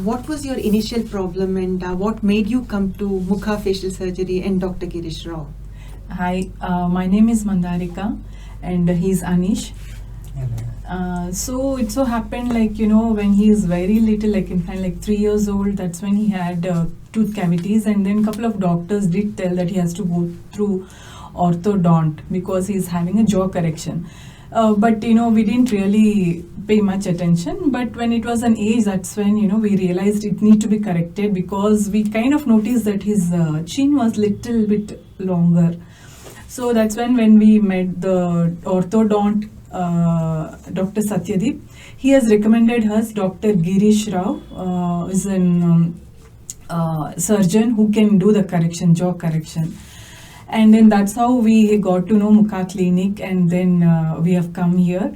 what was your initial problem and what made you come to Mukha Facial Surgery and Dr. Girish Rao? Hi, my name is Mandarika and he's Anish. So it so happened when he is very little, in fact 3 years old, that's when he had tooth cavities, and then a couple of doctors did tell that he has to go through orthodont because he's having a jaw correction. But we didn't really pay much attention, but when it was an age, that's when we realized it need to be corrected, because we kind of noticed that his chin was little bit longer. So that's when we met the orthodont Dr. Satyadeep. He has recommended us Dr. Girish Rao, is an surgeon who can do the correction, jaw correction. And then that's how we got to know Mukha Clinic, and then we have come here.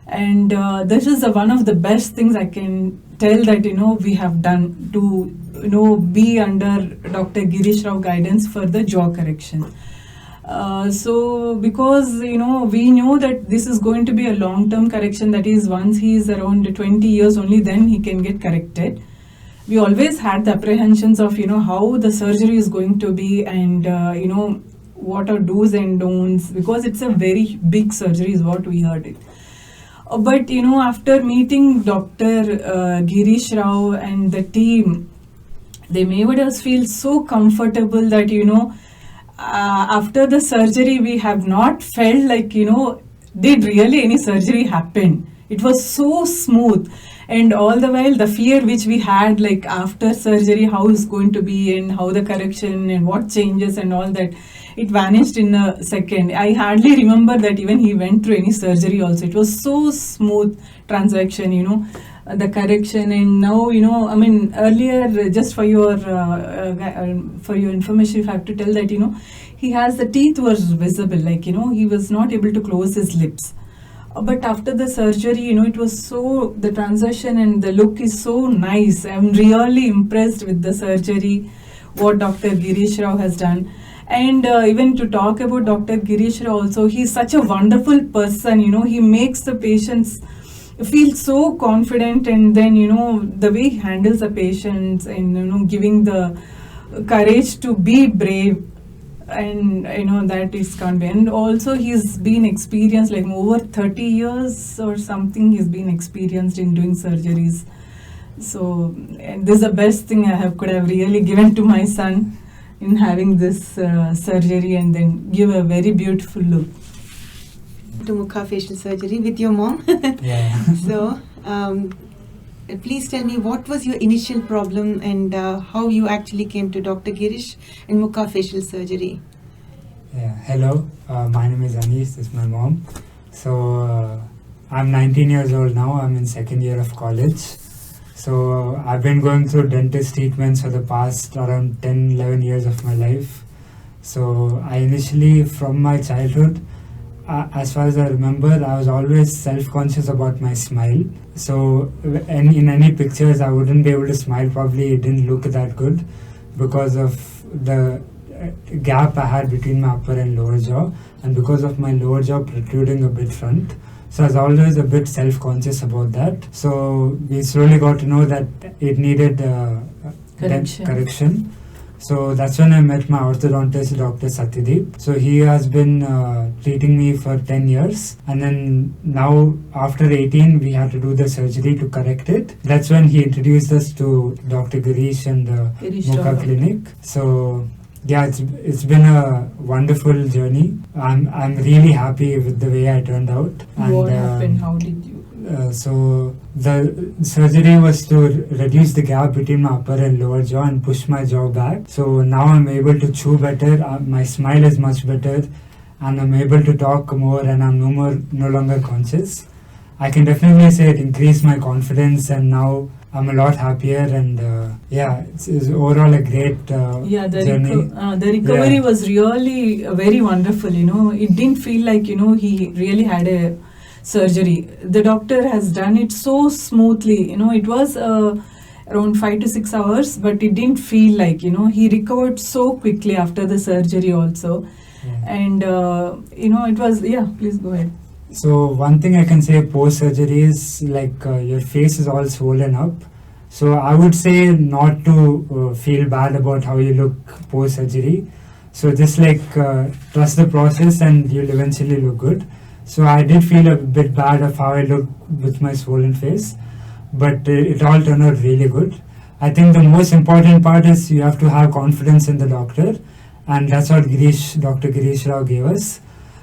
And this is one of the best things I can tell that we have done to be under Dr. Girish Rao guidance for the jaw correction. So because we know that this is going to be a long-term correction, that is once he is around 20 years only then he can get corrected. We always had the apprehensions of how the surgery is going to be, and what are do's and don'ts, because it's a very big surgery is what we heard it. But after meeting Dr. Girish Rao and the team, they made us feel so comfortable that after the surgery we have not felt like did really any surgery happen. It was so smooth, and all the while the fear which we had after surgery, how it's going to be and how the correction and what changes and all that, it vanished in a second. I hardly remember that even he went through any surgery also. It was so smooth transaction, the correction. And now earlier, just for your information, if I have to tell that he has, the teeth was visible, he was not able to close his lips. But after the surgery, it was so, the transition and the look is so nice. I'm really impressed with the surgery, what Dr. Girish Rao has done. And even to talk about Dr. Girish Rao also, he's such a wonderful person, he makes the patients feel so confident, and then, the way he handles the patients and, giving the courage to be brave. And that is can't be. And also he's been experienced over 30 years or something, he's been experienced in doing surgeries. So, and this is the best thing could have really given to my son, in having this surgery and then give a very beautiful look. To Mukha Facial Surgery with your mom. Yeah. So please tell me, what was your initial problem and how you actually came to Dr. Girish and Mukha Facial Surgery? Yeah. Hello, my name is Anish, this is my mom. So I'm 19 years old now, I'm in second year of college. So I've been going through dentist treatments for the past around 10-11 years of my life. So I initially, from my childhood, as far as I remember, I was always self-conscious about my smile. So in any pictures, I wouldn't be able to smile. Probably it didn't look that good because of the gap I had between my upper and lower jaw, and because of my lower jaw protruding a bit front. So I was always a bit self-conscious about that. So we slowly got to know that it needed correction. So that's when I met my orthodontist, Dr. Satyadeep. So he has been treating me for 10 years. And then now, after 18, we had to do the surgery to correct it. That's when he introduced us to Dr. Girish and the Mukha Clinic. So yeah, it's been a wonderful journey. I'm really happy with the way I turned out. And, what happened? How did you? So the surgery was to reduce the gap between my upper and lower jaw and push my jaw back. So now I'm able to chew better, my smile is much better, and I'm able to talk more, and I'm no longer conscious. I can definitely say it increased my confidence, and now I'm a lot happier, and it's overall a great journey. The recovery was really very wonderful. It didn't feel like he really had a surgery. The doctor has done it so smoothly. It was around 5 to 6 hours, but it didn't feel like he recovered so quickly after the surgery also. Yeah. And it was please go ahead. So one thing I can say post surgery is your face is all swollen up, So I would say not to feel bad about how you look post surgery. So just trust the process and you'll eventually look good. So I did feel a bit bad of how I look with my swollen face, but it all turned out really good. I think the most important part is you have to have confidence in the doctor, and that's what Dr. Girish Rao gave us.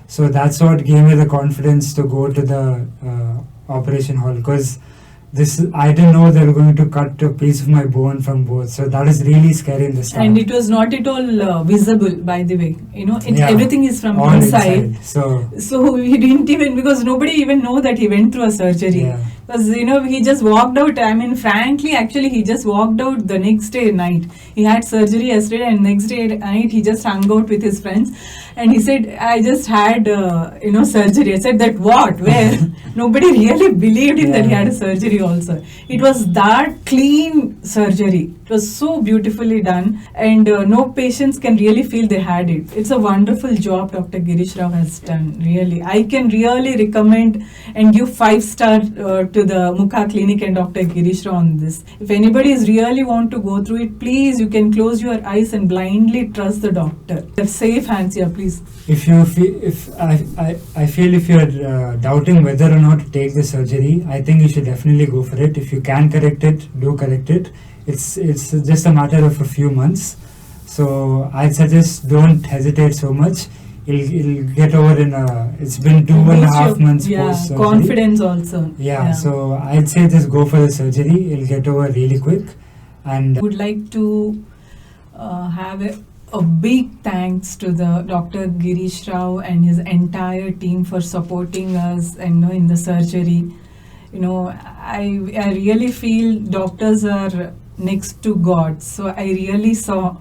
So that's what gave me the confidence to go to the operation hall, because I didn't know they were going to cut a piece of my bone from both. So that is really scary in the start. And it was not at all visible, by the way. Yeah, everything is from all inside. So we didn't even, because nobody even know that he went through a surgery. Yeah. Because he just walked out. I mean, frankly, actually, he just walked out the next day night. He had surgery yesterday, and next day night he just hung out with his friends, and he said, "I just had surgery." I said, "That what? Where?" Nobody really believed him that he had a surgery. Also, it was that clean surgery. It was so beautifully done, and no patients can really feel they had it. It's a wonderful job Dr. Girish Rao has done. Really, I can really recommend and give 5-star to the Mukha Clinic and Dr. Girish Rao on this. If anybody is really want to go through it, please, you can close your eyes and blindly trust the doctor. They're safe hands here, please. I feel if you're doubting whether or not to take the surgery, I think you should definitely go for it. If you can correct it, do correct it. It's just a matter of a few months. So I'd suggest don't hesitate so much. It'll get over it's been 2.5 months post surgery. Confidence also. Yeah, so I'd say just go for the surgery. It'll get over really quick. And I would like to have a big thanks to the Dr. Girish Rao and his entire team for supporting us and in the surgery. I really feel doctors are next to God. So I really saw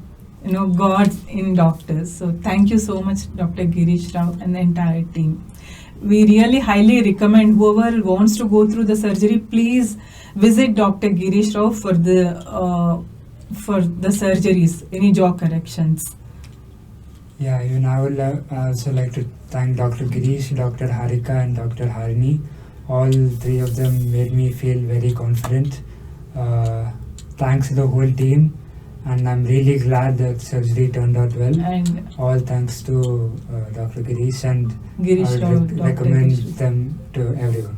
God in doctors. So thank you so much, Dr. Girish Rao and the entire team. We really highly recommend whoever wants to go through the surgery, please visit Dr. Girish Rao for the surgeries, any jaw corrections. Yeah, I would also like to thank Dr. Girish, Dr. Harika and Dr. Harini. All three of them made me feel very confident. Thanks to the whole team, and I'm really glad that surgery turned out well. And all thanks to Dr. Girish, and Girish I Rao, would recommend them to everyone.